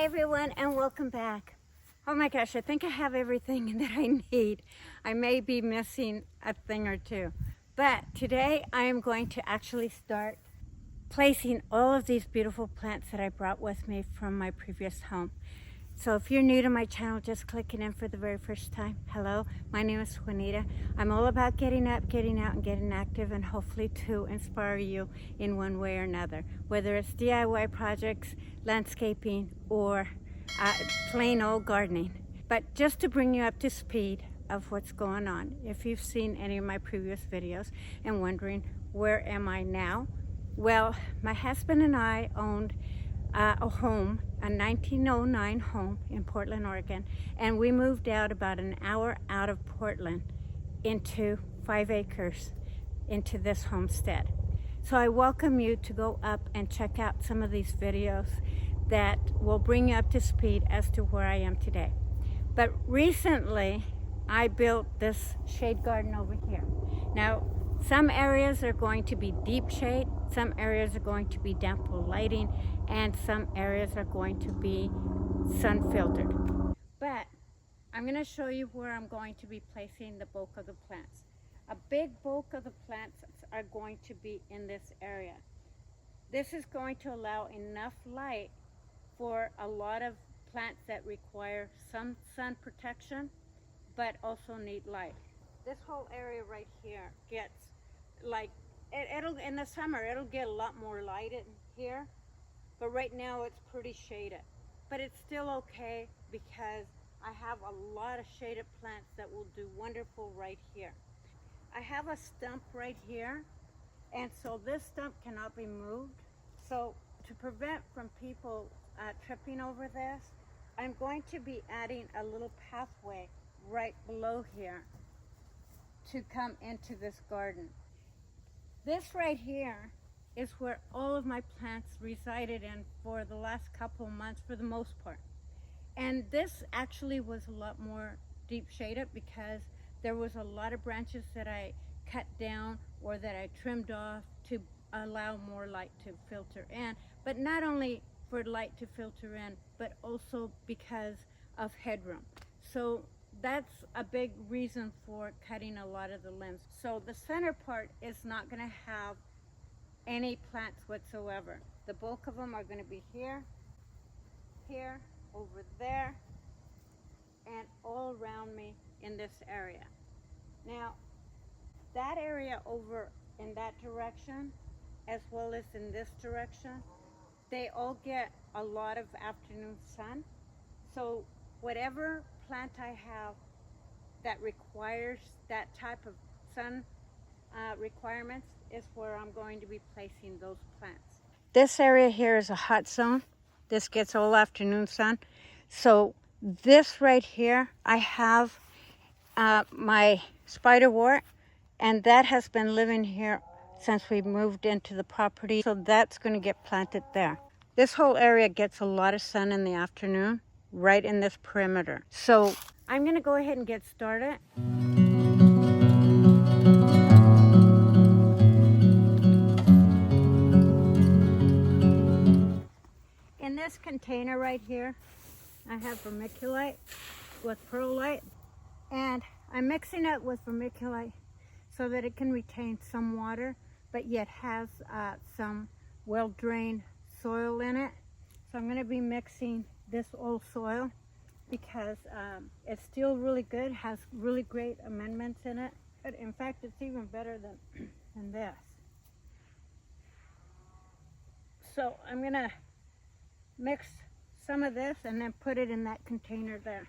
everyone, and welcome back. Oh my gosh, I think I have everything that I need. I may be missing a thing or two, but today I am going to actually start placing all of these beautiful plants that I brought with me from my previous home. So if you're new to my channel, just clicking in for the very first time, hello, my name is Juanita. I'm all about getting up, getting out, and getting active, and hopefully to inspire you in one way or another, whether it's DIY projects, landscaping, or plain old gardening. But just to bring you up to speed of what's going on, if you've seen any of my previous videos and wondering where am I now, well, my husband and I owned a home, a 1909 home in Portland, Oregon, and we moved out about an hour out of Portland into 5 acres into this homestead. So I welcome you to go up and check out some of these videos that will bring you up to speed as to where I am today. But recently I built this shade garden over here. Now some areas are going to be deep shade, some areas are going to be damp lighting, and some areas are going to be sun filtered. But I'm going to show you where I'm going to be placing the bulk of the plants. A big bulk of the plants are going to be in this area. This is going to allow enough light for a lot of plants that require some sun protection but also need light. This whole area right here gets like, it'll in the summer it'll get a lot more light in here, but right now it's pretty shaded. But it's still okay because I have a lot of shaded plants that will do wonderful right here. I have a stump right here, and so this stump cannot be moved. So to prevent from people tripping over this, I'm going to be adding a little pathway right below here to come into this garden. This right here is where all of my plants resided in for the last couple of months for the most part. And this actually was a lot more deep shaded because there was a lot of branches that I cut down or that I trimmed off to allow more light to filter in. But not only for light to filter in, but also because of headroom. So that's a big reason for cutting a lot of the limbs. So the center part is not going to have any plants whatsoever. The bulk of them are going to be here, here, over there, and all around me in this area. Now, that area over in that direction, as well as in this direction, they all get a lot of afternoon sun. So whatever plant I have that requires that type of sun requirements is where I'm going to be placing those plants. This area here is a hot zone. This gets all afternoon sun. So this right here, I have my spiderwort, and that has been living here since we moved into the property. So that's going to get planted there. This whole area gets a lot of sun in the afternoon, right in this perimeter. So I'm going to go ahead and get started. In this container right here, I have vermiculite with perlite, and I'm mixing it with vermiculite so that it can retain some water, but yet has some well-drained soil in it. So I'm going to be mixing this old soil because it's still really good, has really great amendments in it. In fact, it's even better than this. So I'm going to mix some of this and then put it in that container there.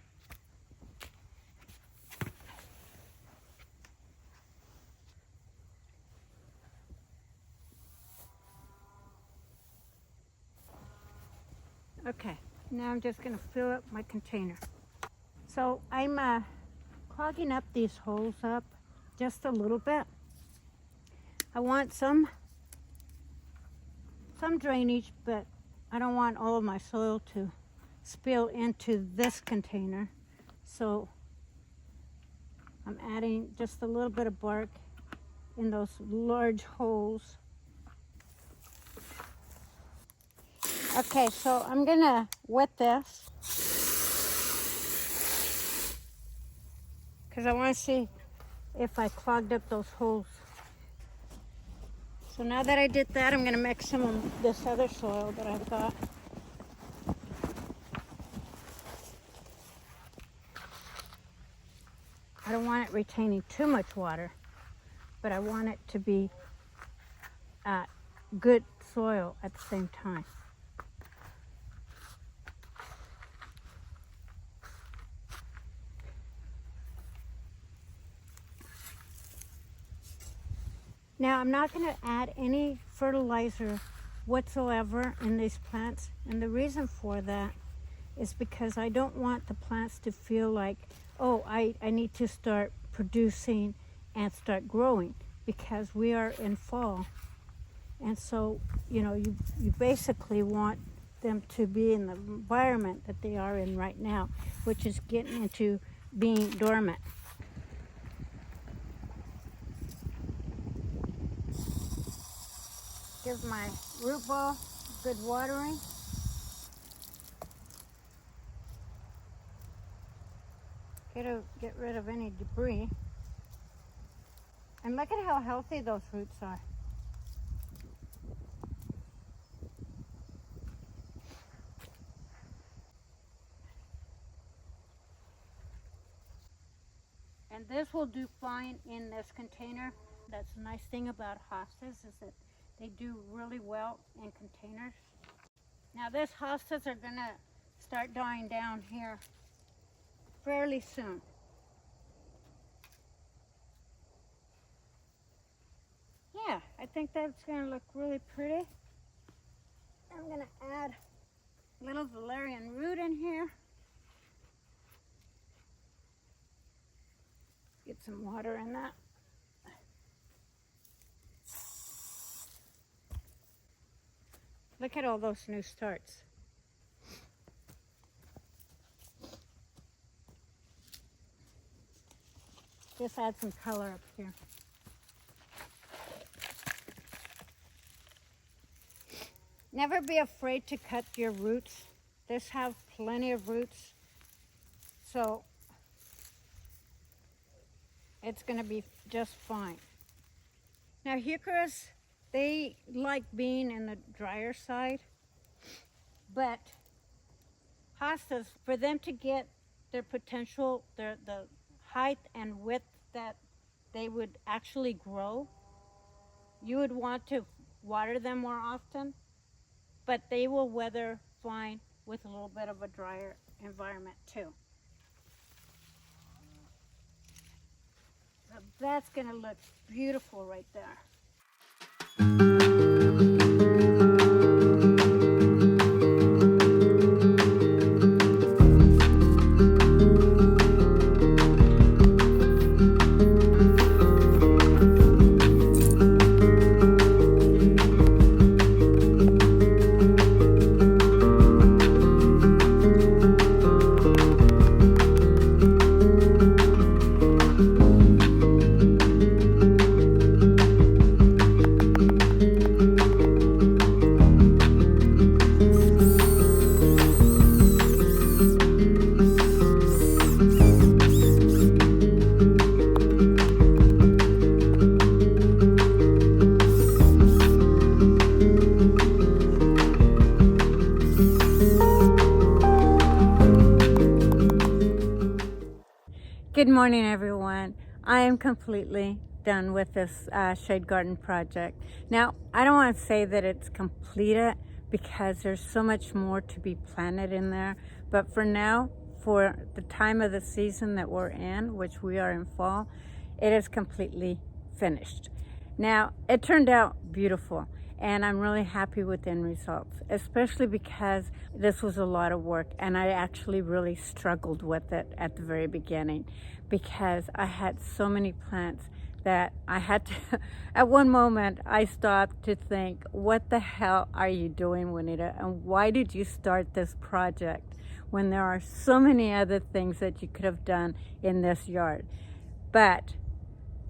Okay, now I'm just going to fill up my container. So I'm clogging up these holes up just a little bit. I want some drainage, but I don't want all of my soil to spill into this container. So I'm adding just a little bit of bark in those large holes. Okay, so I'm gonna wet this because I want to see if I clogged up those holes. So now that I did that, I'm gonna mix some of this other soil that I've got. I don't want it retaining too much water, but I want it to be good soil at the same time. Now I'm not going to add any fertilizer whatsoever in these plants, and the reason for that is because I don't want the plants to feel like, oh, I need to start producing and start growing, because we are in fall. And so, you know, you basically want them to be in the environment that they are in right now, which is getting into being dormant. Give my root ball good watering. Get rid of any debris. And look at how healthy those roots are. And this will do fine in this container. That's the nice thing about hostas, is that they do really well in containers. Now this hostas are gonna start dying down here fairly soon. Yeah, I think that's gonna look really pretty. I'm gonna add a little valerian root in here. Get some water in that. Look at all those new starts. Just add some color up here. Never be afraid to cut your roots. This have plenty of roots, so it's going to be just fine. Now heucheras, they like being in the drier side, but hostas, for them to get their potential, the height and width that they would actually grow, you would want to water them more often, but they will weather fine with a little bit of a drier environment too. So that's going to look beautiful right there. Good morning, everyone. I am completely done with this shade garden project. Now, I don't want to say that it's completed because there's so much more to be planted in there. But for now, for the time of the season that we're in, which we are in fall, it is completely finished. Now, it turned out beautiful, and I'm really happy with the end results, especially because this was a lot of work, and I actually really struggled with it at the very beginning because I had so many plants that I had to, at one moment I stopped to think, what the hell are you doing, Juanita, and why did you start this project when there are so many other things that you could have done in this yard? But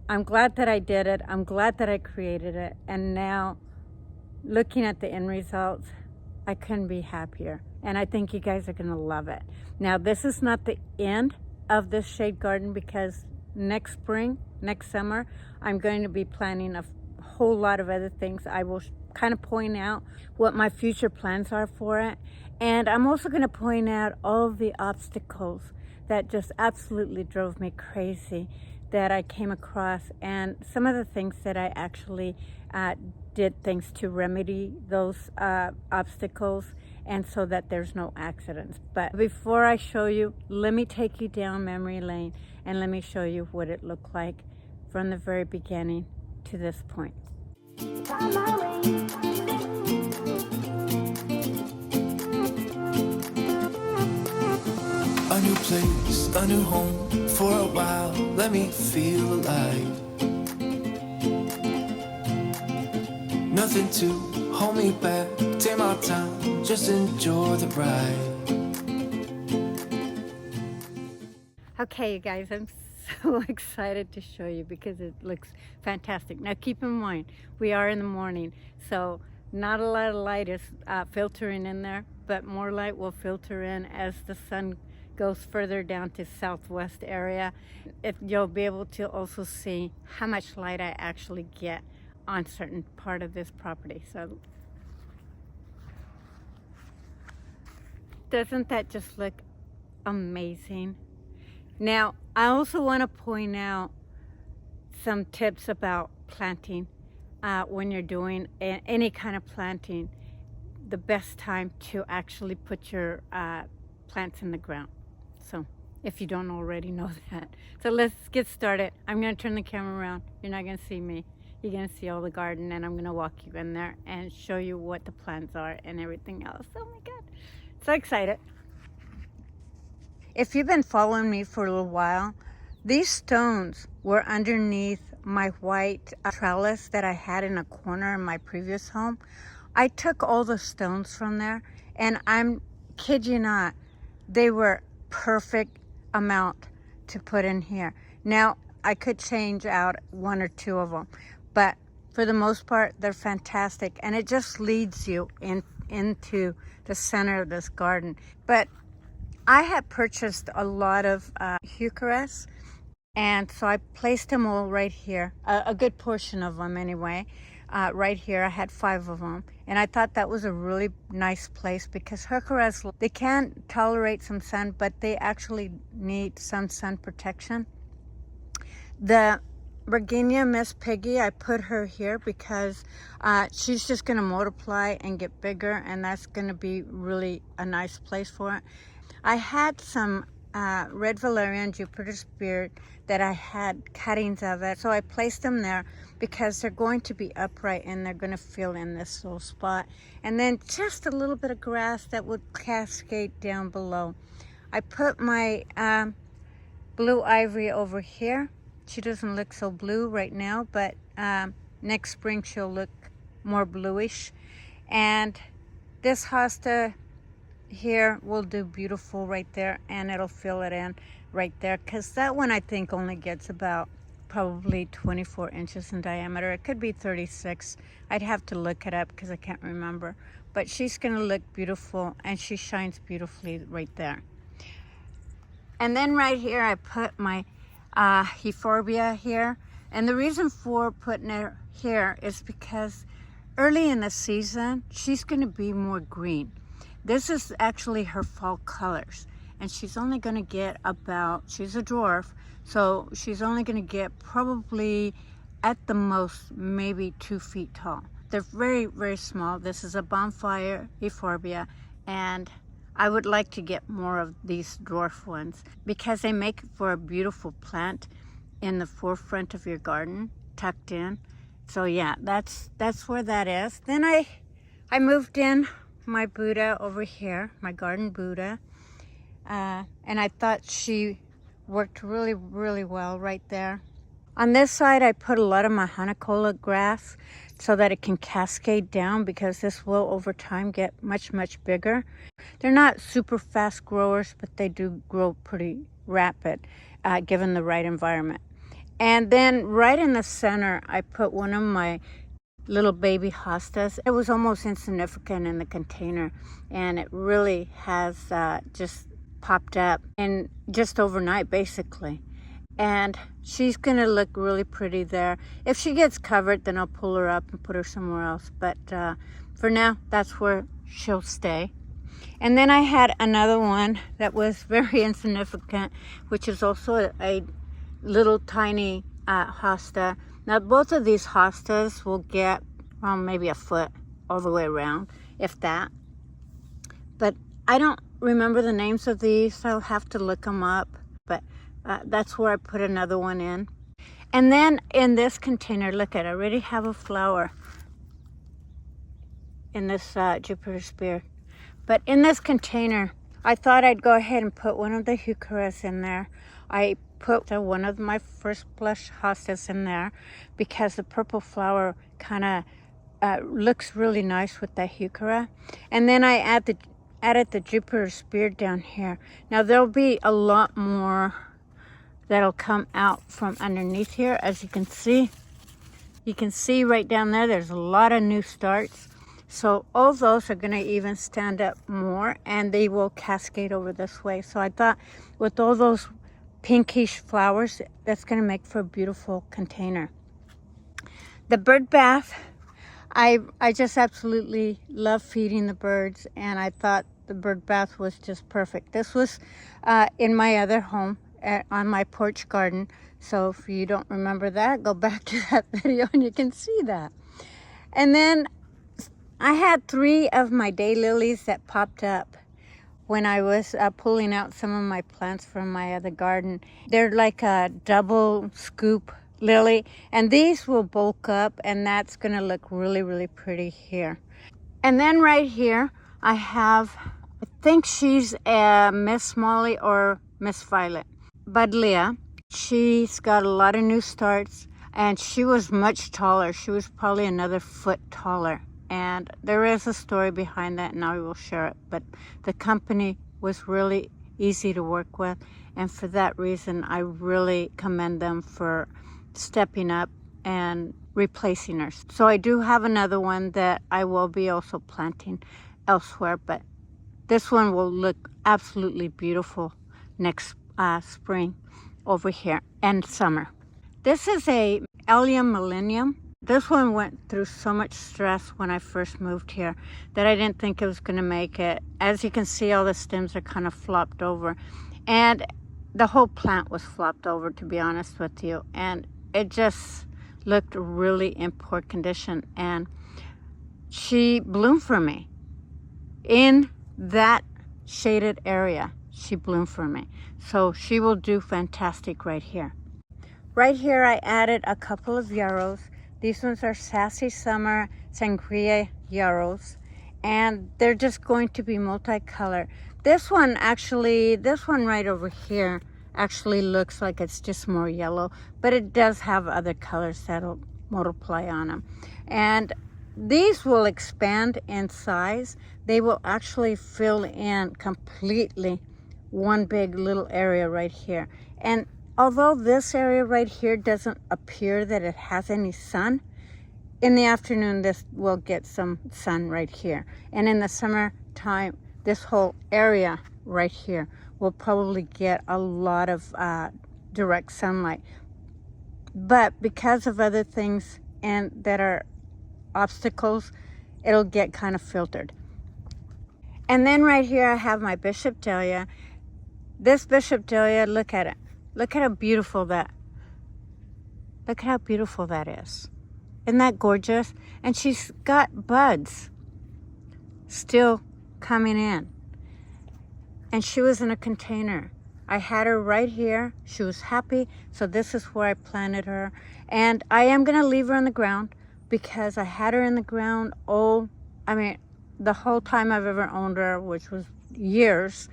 I'm glad that I did it. I'm glad that I created it. And now, looking at the end results, I couldn't be happier. And I think you guys are gonna love it. Now, this is not the end of this shade garden, because next spring, next summer, I'm going to be planning a whole lot of other things. I will kind of point out what my future plans are for it. And I'm also gonna point out all of the obstacles that just absolutely drove me crazy that I came across, and some of the things that I actually did things to remedy those obstacles, and so that there's no accidents. But before I show you, let me take you down memory lane and let me show you what it looked like from the very beginning to this point. A new place, a new home, for a while, let me feel alive. Nothing to hold me back, take my time, just enjoy the ride. Okay, you guys, I'm so excited to show you because it looks fantastic. Now keep in mind, we are in the morning, so not a lot of light is filtering in there, but more light will filter in as the sun goes further down to southwest area. You'll be able to also see how much light I actually get on certain part of this property. So doesn't that just look amazing? Now, I also want to point out some tips about planting. When you're doing any kind of planting, the best time to actually put your plants in the ground. So if you don't already know that. So let's get started. I'm going to turn the camera around. You're not going to see me. You're going to see all the garden, and I'm going to walk you in there and show you what the plants are and everything else. Oh my God. So excited. If you've been following me for a little while, these stones were underneath my white trellis that I had in a corner in my previous home. I took all the stones from there, and I'm kid you not, they were perfect amount to put in here. Now, I could change out one or two of them, but for the most part, they're fantastic, and it just leads you into the center of this garden. But I had purchased a lot of Jscursions, and so I placed them all right here, a good portion of them anyway. Right here, I had 5 of them, and I thought that was a really nice place because Jscursions, they can tolerate some sun, but they actually need some sun protection. The Virginia Miss Piggy, I put her here because she's just going to multiply and get bigger, and that's going to be really a nice place for it. I had some red valerian Jupiter Spirit that I had cuttings of it, so I placed them there because they're going to be upright and they're going to fill in this little spot. And then just a little bit of grass that would cascade down below. I put my blue ivory over here. She doesn't look so blue right now, but next spring she'll look more bluish. And this hosta here will do beautiful right there, and it'll fill it in right there, because that one I think only gets about probably 24 inches in diameter. It could be 36. I'd have to look it up because I can't remember, but she's going to look beautiful, and she shines beautifully right there. And then right here I put my euphorbia here, and the reason for putting it here is because early in the season she's going to be more green. This is actually her fall colors, and she's only going to get about, she's a dwarf, so she's only going to get probably at the most maybe 2 feet tall. They're very, very small. This is a bonfire euphorbia, and I would like to get more of these dwarf ones because they make for a beautiful plant in the forefront of your garden, tucked in. So yeah, that's where that is. Then I moved in my Buddha over here, my garden Buddha, and I thought she worked really, really well right there. On this side, I put a lot of my Hanacola grass so that it can cascade down, because this will over time get much, much bigger. They're not super fast growers, but they do grow pretty rapid given the right environment. And then right in the center, I put one of my little baby hostas. It was almost insignificant in the container, and it really has just popped up in just overnight basically. And she's gonna look really pretty there. If she gets covered, then I'll pull her up and put her somewhere else, but for now that's where she'll stay. And then I had another one that was very insignificant, which is also a little tiny hosta. Now both of these hostas will get maybe a foot all the way around, if that. But I don't remember the names of these, so I'll have to look them up. But that's where I put another one in. And then in this container, look at it, I already have a flower in this Jupiter spear. But in this container, I thought I'd go ahead and put one of the heucheras in there. I put one of my first blush hostas in there because the purple flower kind of looks really nice with the heuchera. And then I added the Jupiter spear down here. Now there'll be a lot more that'll come out from underneath here. As you can see right down there, there's a lot of new starts. So all those are going to even stand up more, and they will cascade over this way. So I thought with all those pinkish flowers, that's going to make for a beautiful container. The bird bath, I just absolutely love feeding the birds, and I thought the bird bath was just perfect. This was in my other home on my porch garden. So if you don't remember that, go back to that video and you can see that. And then I had 3 of my daylilies that popped up when I was pulling out some of my plants from my other garden. They're like a double scoop lily, and these will bulk up, and that's going to look really, really pretty here. And then right here, I have, I think she's Miss Molly or Miss Violet. Buddleia. She's got a lot of new starts, and she was much taller. She was probably another foot taller. And there is a story behind that, and I will share it. But the company was really easy to work with, and for that reason, I really commend them for stepping up and replacing her. So I do have another one that I will be also planting elsewhere, but this one will look absolutely beautiful next spring over here and summer. This is a Allium Millennium. This one went through so much stress when I first moved here that I didn't think it was going to make it. As you can see, all the stems are kind of flopped over, and the whole plant was flopped over, to be honest with you, and it just looked really in poor condition. And she bloomed for me in that shaded area. She bloomed for me, so she will do fantastic right here. Right here I added a couple of yarrows. These ones are Sassy Summer Sangria yarrows, and they're just going to be multicolored. This one right over here actually looks like it's just more yellow, but it does have other colors that'll multiply on them. And these will expand in size. They will actually fill in completely one big little area right here. And although this area right here doesn't appear that it has any sun, in the afternoon this will get some sun right here. And in the summertime, this whole area right here will probably get a lot of direct sunlight. But because of other things and that are obstacles, it'll get kind of filtered. And then right here I have my Bishop Dahlia. This Bishop Dahlia, look at it. Look at how beautiful that is. Isn't that gorgeous? And she's got buds still coming in. And she was in a container. I had her right here. She was happy. So this is where I planted her. And I am going to leave her on the ground because I had her in the ground the whole time I've ever owned her, which was years.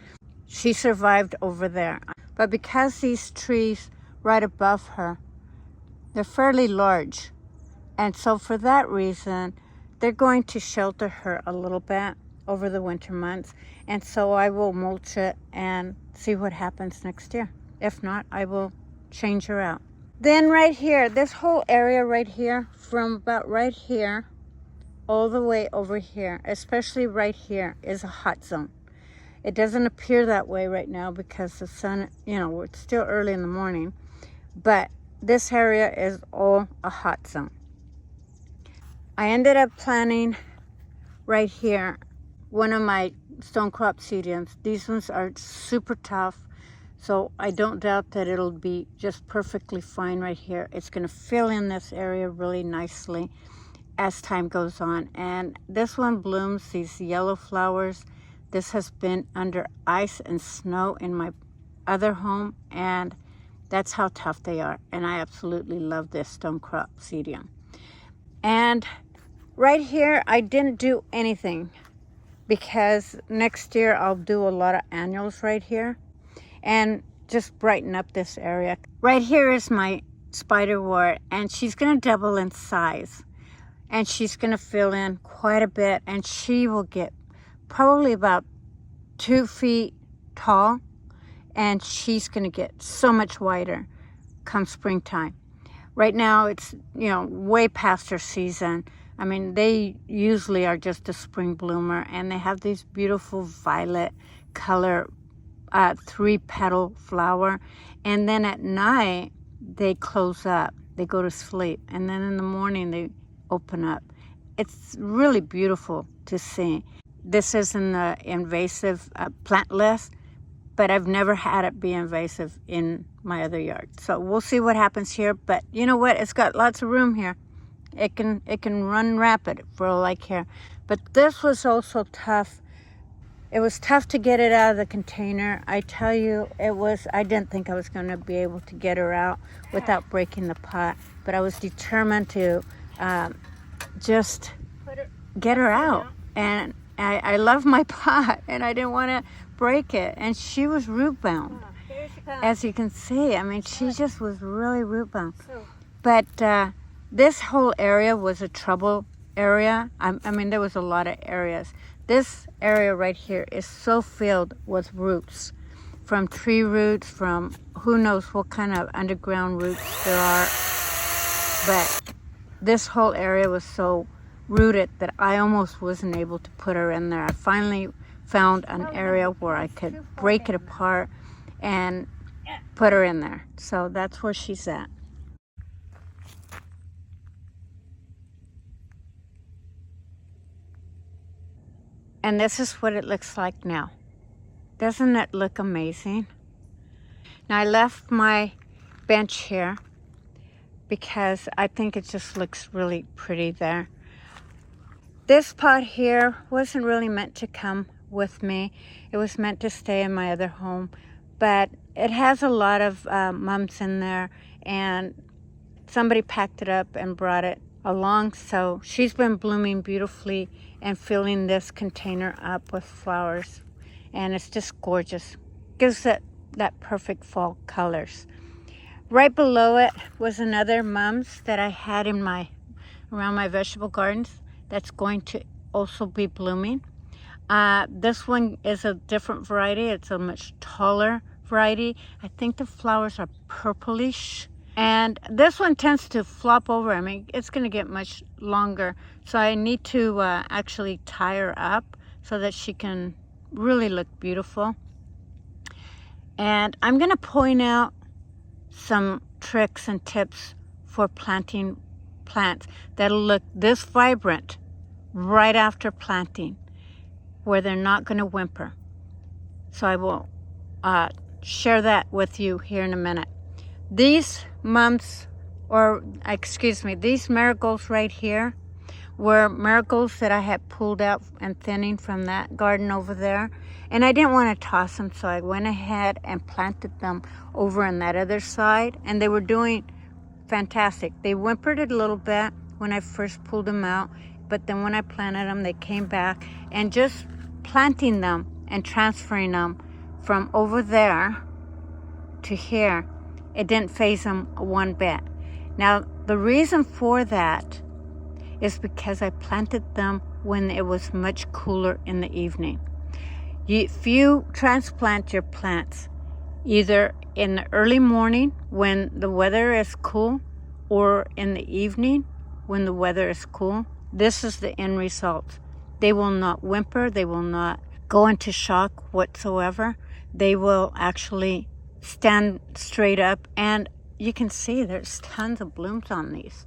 She survived over there. But because these trees right above her, they're fairly large. And so for that reason, they're going to shelter her a little bit over the winter months. And so I will mulch it and see what happens next year. If not, I will change her out. Then right here, this whole area right here, from about right here all the way over here, especially right here, is a hot zone. It doesn't appear that way right now because the sun, you know, it's still early in the morning, but this area is all a hot zone. I ended up planting right here one of my stone crop Jscursions. These ones are super tough, so I don't doubt that it'll be just perfectly fine right here. It's going to fill in this area really nicely as time goes on. And this one blooms these yellow flowers. This has been under ice and snow in my other home, and that's how tough they are. And I absolutely love this stone crop Jscursion. And right here, I didn't do anything because next year I'll do a lot of annuals right here and just brighten up this area. Right here is my spiderwort, and she's going to double in size, and she's going to fill in quite a bit, and she will get probably about 2 feet tall, and she's going to get so much wider come springtime. Right now it's, you know, way past her season. I mean, they usually are just a spring bloomer, and they have these beautiful violet color 3-petal flower, and then at night they close up, they go to sleep, and then in the morning they open up. It's really beautiful to see. This is in the invasive plant list, but I've never had it be invasive in my other yard. So we'll see what happens here, but you know what? It's got lots of room here. It can run rapid for all I care. But this was also tough. It was tough to get it out of the container. I tell you, I didn't think I was going to be able to get her out without breaking the pot, but I was determined to just get her out. And I love my pot, and I didn't want to break it. And she was root bound, as you can see. I mean, she just was really root bound. But this whole area was a trouble area. I mean, there was a lot of areas. This area right here is so filled with roots, from tree roots, from who knows what kind of underground roots there are. But this whole area was so rooted that I almost wasn't able to put her in there. I finally found an area where I could break it apart and put her in there. So that's where she's at. And this is what it looks like now. Doesn't it look amazing? Now I left my bench here because I think it just looks really pretty there. This pot here wasn't really meant to come with me. It was meant to stay in my other home, but it has a lot of mums in there, and somebody packed it up and brought it along. So she's been blooming beautifully and filling this container up with flowers, and it's just gorgeous. Gives it that perfect fall colors. Right below it was another mums that I had in around my vegetable gardens that's going to also be blooming. This one is a different variety. It's a much taller variety. I think the flowers are purplish. And this one tends to flop over. I mean, it's going to get much longer. So I need to actually tie her up so that she can really look beautiful. And I'm going to point out some tricks and tips for planting plants that'll look this vibrant right after planting, where they're not going to whimper. So I will share that with you here in a minute. These these marigolds right here were marigolds that I had pulled out and thinning from that garden over there. And I didn't want to toss them, so I went ahead and planted them over on that other side. And they were doing fantastic. They whimpered a little bit when I first pulled them out, but then when I planted them, they came back. And just planting them and transferring them from over there to here, it didn't faze them one bit. Now, the reason for that is because I planted them when it was much cooler in the evening. If you transplant your plants either in the early morning when the weather is cool or in the evening when the weather is cool. This is the end result. They will not whimper. They will not go into shock whatsoever. They will actually stand straight up, and you can see there's tons of blooms on these.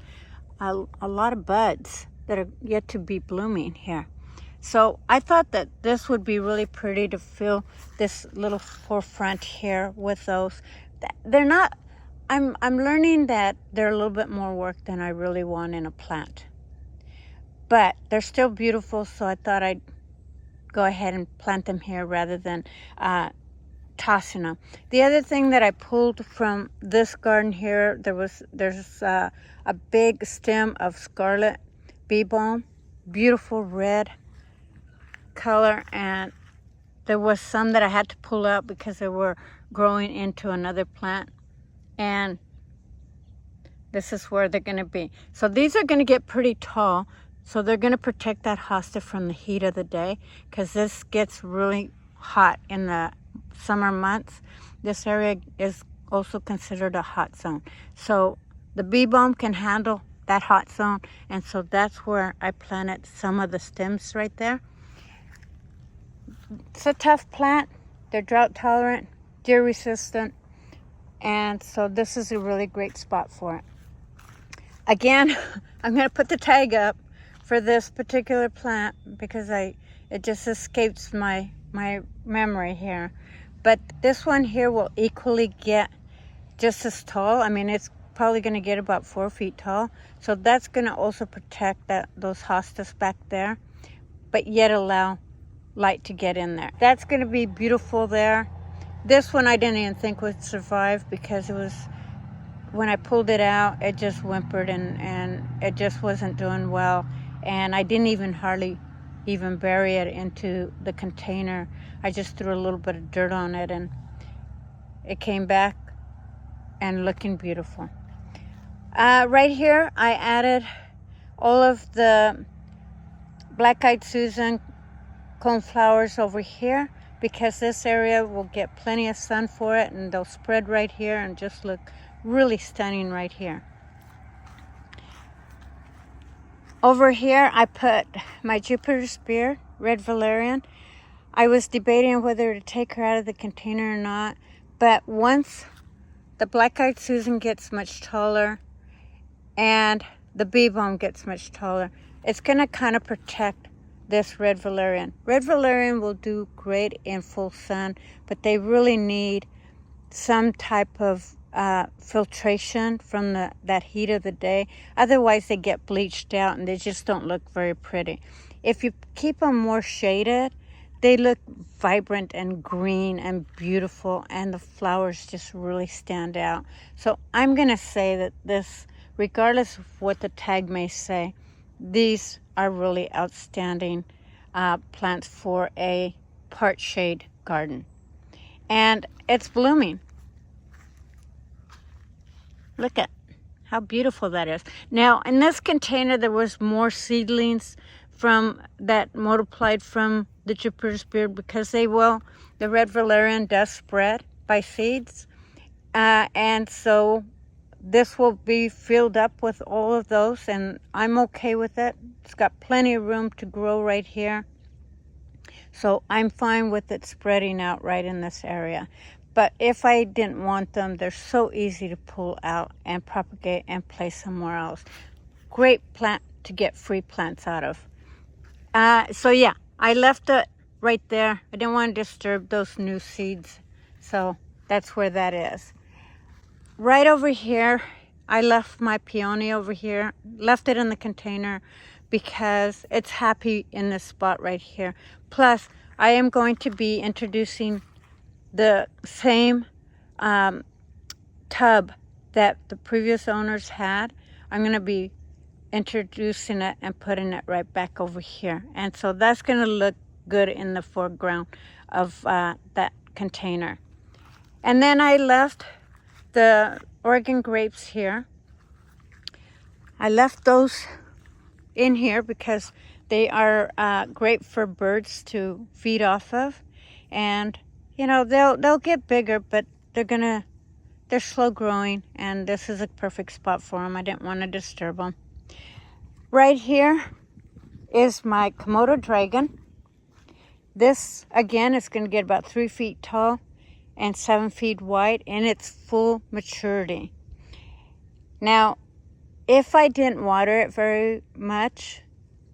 A lot of buds that are yet to be blooming here. So I thought that this would be really pretty to fill this little forefront here with those. They're not, I'm learning that they're a little bit more work than I really want in a plant. But they're still beautiful, so I thought I'd go ahead and plant them here rather than tossing them. The other thing that I pulled from this garden here, there's a big stem of scarlet bee balm, beautiful red color, and there was some that I had to pull out because they were growing into another plant, and this is where they're going to be. So these are going to get pretty tall, so they're going to protect that hosta from the heat of the day, because this gets really hot in the summer months. This area is also considered a hot zone, so the bee balm can handle that hot zone, and so that's where I planted some of the stems right there. It's a tough plant. They're drought tolerant, deer resistant, and so this is a really great spot for it. Again, I'm going to put the tag up for this particular plant because it just escapes my memory here. But this one here will equally get just as tall. I mean, it's probably going to get about 4 feet tall. So that's going to also protect those hostas back there, but yet allow light to get in there. That's going to be beautiful there. This one I didn't even think would survive because it was, when I pulled it out, it just whimpered and it just wasn't doing well. And I didn't even hardly even bury it into the container. I just threw a little bit of dirt on it and it came back and looking beautiful. Right here, I added all of the black-eyed Susan coneflowers over here because this area will get plenty of sun for it, and they'll spread right here and just look really stunning right here. Over here, I put my Jupiter spear, red valerian. I was debating whether to take her out of the container or not, but once the black-eyed Susan gets much taller and the bee balm gets much taller, it's going to kind of protect this red valerian. Red valerian will do great in full sun, but they really need some type of filtration from that heat of the day. Otherwise, they get bleached out and they just don't look very pretty. If you keep them more shaded, they look vibrant and green and beautiful, and the flowers just really stand out. So I'm going to say that this, regardless of what the tag may say, these are really outstanding plants for a part shade garden. And it's blooming. Look at how beautiful that is. Now, in this container, there was more seedlings from that multiplied from the Jupiter spear because the red valerian does spread by seeds. And so this will be filled up with all of those, and I'm okay with it. It's got plenty of room to grow right here. So I'm fine with it spreading out right in this area. But if I didn't want them, they're so easy to pull out and propagate and place somewhere else. Great plant to get free plants out of. So yeah, I left it right there. I didn't want to disturb those new seeds. So that's where that is. Right over here, I left my peony over here. Left it in the container because it's happy in this spot right here. Plus, I am going to be introducing the same tub that the previous owners had. I'm going to be introducing it and putting it right back over here. And so that's going to look good in the foreground of that container. And then I left the Oregon grapes here. I left those in here because they are great for birds to feed off of. And you know, they'll get bigger, but they're slow growing, and this is a perfect spot for them. I didn't want to disturb them. Right here is my Komodo dragon. This, again, is going to get about 3 feet tall and 7 feet wide in its full maturity. Now, if I didn't water it very much,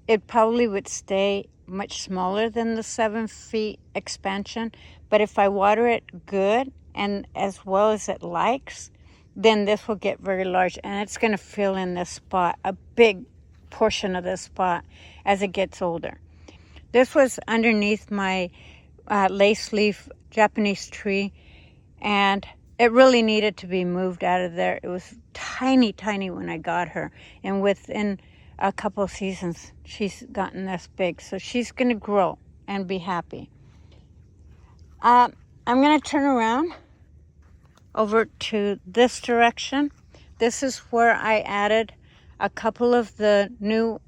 it probably would stay much smaller than the 7 feet expansion. But if I water it good and as well as it likes, then this will get very large, and it's going to fill in this spot, a big portion of this spot, as it gets older. This was underneath my lace leaf Japanese tree, and it really needed to be moved out of there. It was tiny, tiny when I got her, and within a couple of seasons, she's gotten this big. So she's going to grow and be happy. I'm going to turn around over to this direction. This is where I added a couple of the new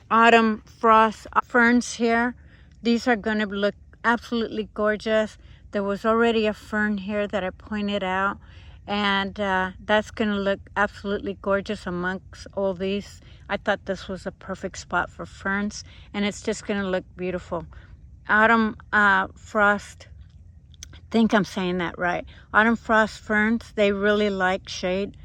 autumn frost ferns here. These are going to look absolutely gorgeous. There was already a fern here that I pointed out, and that's going to look absolutely gorgeous amongst all these. I thought this was a perfect spot for ferns, and it's just going to look beautiful. Autumn frost, I think I'm saying that right. Autumn frost ferns, they really like shade,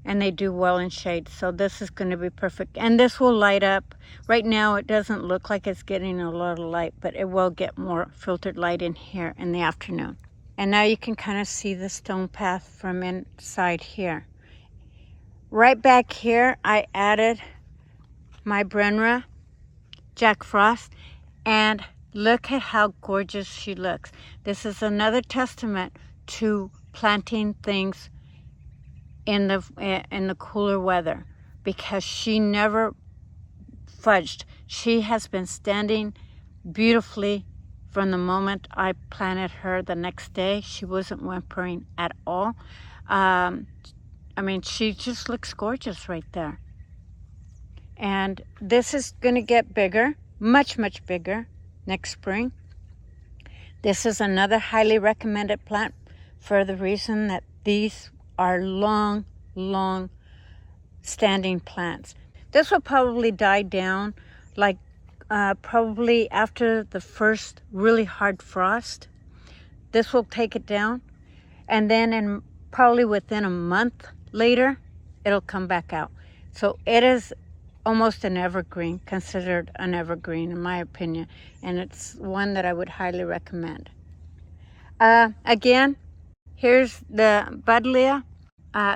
and they do well in shade. So this is going to be perfect. And this will light up. Right now it doesn't look like it's getting a lot of light, but it will get more filtered light in here in the afternoon. And now you can kind of see the stone path from inside here. Right back here, I added my Brenra Jack Frost, and look at how gorgeous she looks. This is another testament to planting things in the cooler weather, because she never fudged. She has been standing beautifully from the moment I planted her. The next day, she wasn't whimpering at all. I mean, she just looks gorgeous right there. And this is going to get bigger, much, much bigger next spring. This is another highly recommended plant for the reason that these are long standing plants. This will probably die down like probably after the first really hard frost. This will take it down, and then probably within a month later, it'll come back out. So it is almost an evergreen, considered an evergreen in my opinion, and it's one that I would highly recommend. Again, here's the Buddleia,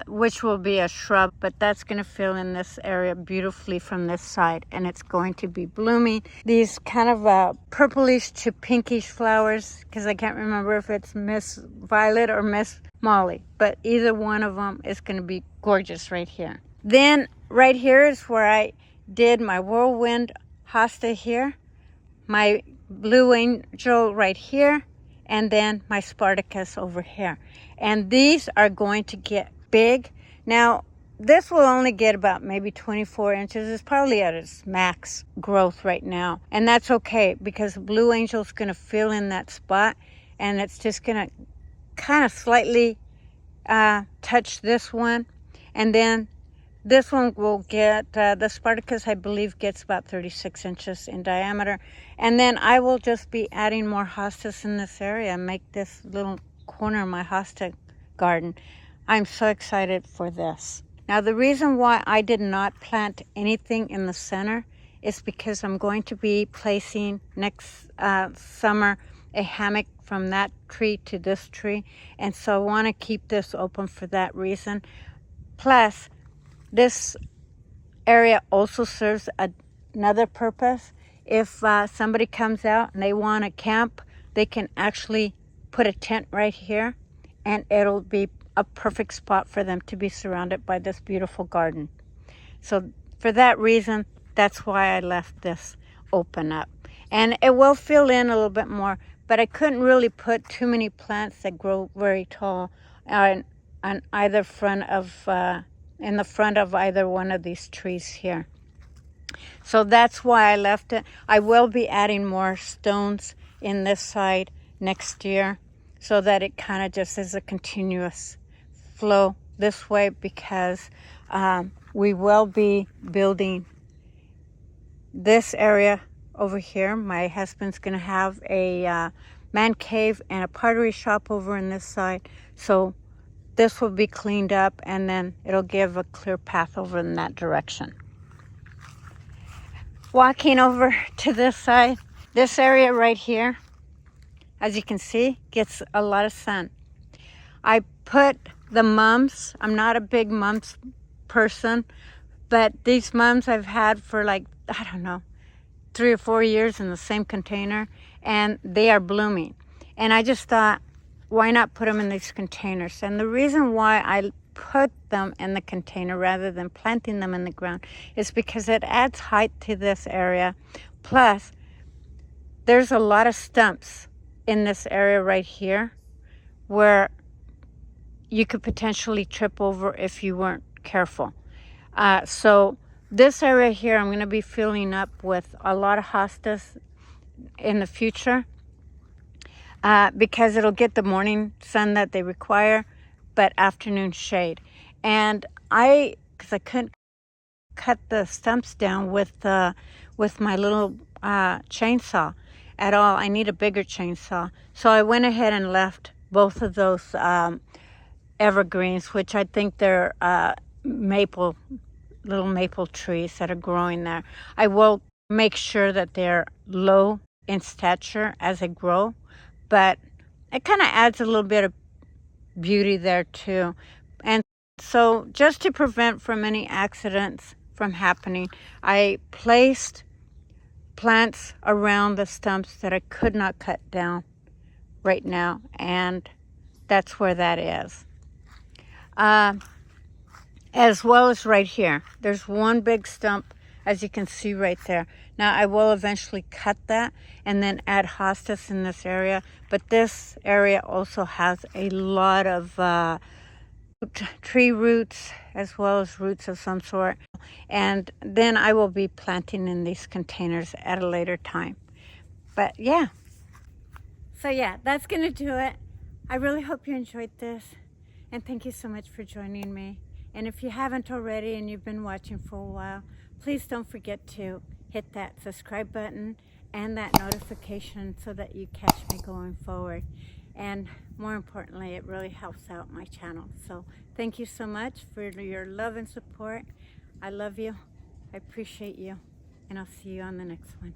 which will be a shrub, but that's going to fill in this area beautifully from this side, and it's going to be blooming these kind of purplish to pinkish flowers, because I can't remember if it's Miss Violet or Miss Molly, but either one of them is going to be gorgeous right here. Then right here is where I did my whirlwind hosta here, my blue angel right here, and then my Spartacus over here. And these are going to get big. Now, this will only get about maybe 24 inches. It's probably at its max growth right now. And that's okay, because the blue angel is going to fill in that spot, and it's just going to kind of slightly touch this one. And then this one will get, the Spartacus, I believe, gets about 36 inches in diameter. And then I will just be adding more hostas in this area, make this little corner of my hosta garden. I'm so excited for this. Now, the reason why I did not plant anything in the center is because I'm going to be placing next summer a hammock from that tree to this tree. And so I want to keep this open for that reason. Plus, this area also serves another purpose. If somebody comes out and they want to camp, they can actually put a tent right here, and it'll be a perfect spot for them to be surrounded by this beautiful garden. So for that reason, that's why I left this open up. And it will fill in a little bit more, but I couldn't really put too many plants that grow very tall on either front of in the front of either one of these trees here. So that's why I left it. I will be adding more stones in this side next year. so that it kind of just is a continuous flow this way, because we will be building this area over here. My husband's going to have a man cave and a pottery shop over on this side. So this will be cleaned up, and then it'll give a clear path over in that direction. Walking over to this side, this area right here, as you can see, gets a lot of sun. I put the mums. I'm not a big mums person, but these mums I've had for like, I don't know, 3 or 4 years in the same container, and they are blooming. And I just thought, why not put them in these containers? And the reason why I put them in the container rather than planting them in the ground is because it adds height to this area. Plus, there's a lot of stumps in this area right here where you could potentially trip over if you weren't careful. So this area here, I'm going to be filling up with a lot of hostas in the future, because it'll get the morning sun that they require, but afternoon shade. And because I couldn't cut the stumps down with my little chainsaw at all, I need a bigger chainsaw. So I went ahead and left both of those evergreens, which I think they're little maple trees that are growing there. I will make sure that they're low in stature as they grow, but it kind of adds a little bit of beauty there too. And so just to prevent from any accidents from happening, I placed plants around the stumps that I could not cut down right now, and that's where that is. As well as right here, there's one big stump, as you can see right there. Now I will eventually cut that and then add hostas in this area, but this area also has a lot of tree roots as well as roots of some sort, and then I will be planting in these containers at a later time. But yeah, so yeah, that's gonna do it. I really hope you enjoyed this, and thank you so much for joining me. And if you haven't already and you've been watching for a while, please don't forget to hit that subscribe button and that notification so that you catch me going forward. And more importantly, it really helps out my channel. So thank you so much for your love and support. I love you. I appreciate you. And I'll see you on the next one.